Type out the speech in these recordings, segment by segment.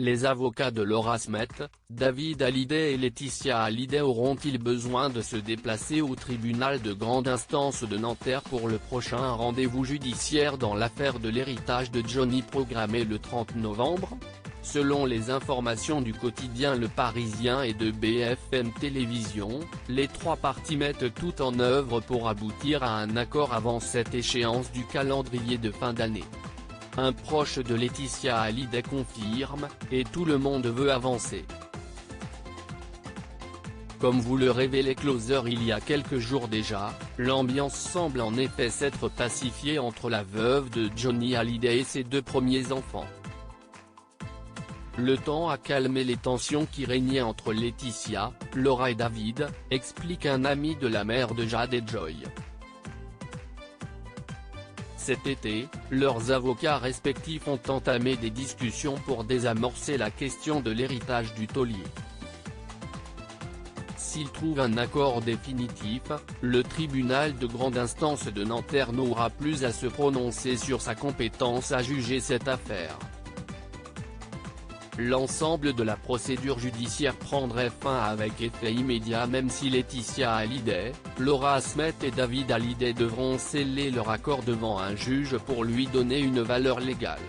Les avocats de Laura Smet, David Hallyday et Laetitia Hallyday auront-ils besoin de se déplacer au tribunal de grande instance de Nanterre pour le prochain rendez-vous judiciaire dans l'affaire de l'héritage de Johnny programmé le 30 novembre ? Selon les informations du quotidien Le Parisien et de BFM Télévisions, les trois parties mettent tout en œuvre pour aboutir à un accord avant cette échéance du calendrier de fin d'année. Un proche de Laetitia Hallyday confirme, et tout le monde veut avancer. Comme vous le révélait Closer il y a quelques jours déjà, l'ambiance semble en effet s'être pacifiée entre la veuve de Johnny Hallyday et ses deux premiers enfants. Le temps a calmé les tensions qui régnaient entre Laetitia, Laura et David, explique un ami de la mère de Jade et Joy. Cet été, leurs avocats respectifs ont entamé des discussions pour désamorcer la question de l'héritage du taulier. S'ils trouvent un accord définitif, le tribunal de grande instance de Nanterre n'aura plus à se prononcer sur sa compétence à juger cette affaire. L'ensemble de la procédure judiciaire prendrait fin avec effet immédiat même si Laetitia Hallyday, Laura Smet et David Hallyday devront sceller leur accord devant un juge pour lui donner une valeur légale.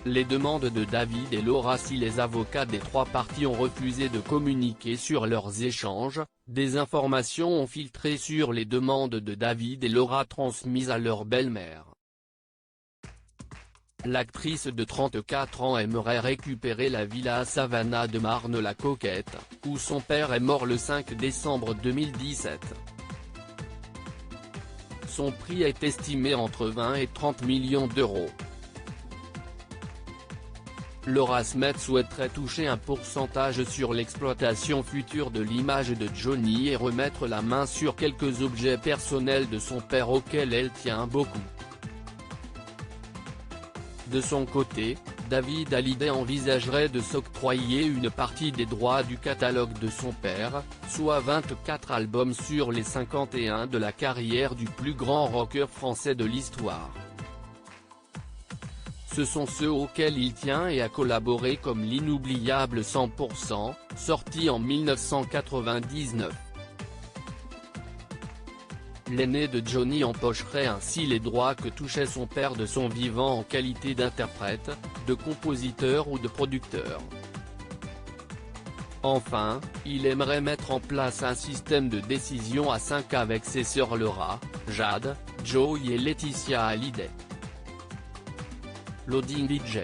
Les demandes de David et Laura. Si les avocats des trois parties ont refusé de communiquer sur leurs échanges, des informations ont filtré sur les demandes de David et Laura transmises à leur belle-mère. L'actrice de 34 ans aimerait récupérer la villa à Savannah de Marne-la-Coquette, où son père est mort le 5 décembre 2017. Son prix est estimé entre 20 et 30 millions d'euros. Laura Smet souhaiterait toucher un pourcentage sur l'exploitation future de l'image de Johnny et remettre la main sur quelques objets personnels de son père auxquels elle tient beaucoup. De son côté, David Hallyday envisagerait de s'octroyer une partie des droits du catalogue de son père, soit 24 albums sur les 51 de la carrière du plus grand rocker français de l'histoire. Ce sont ceux auxquels il tient et a collaboré comme l'inoubliable 100%, sorti en 1999. L'aîné de Johnny empocherait ainsi les droits que touchait son père de son vivant en qualité d'interprète, de compositeur ou de producteur. Enfin, il aimerait mettre en place un système de décision à 5 avec ses sœurs Laura, Jade, Joy et Laetitia Hallyday. Loading DJ.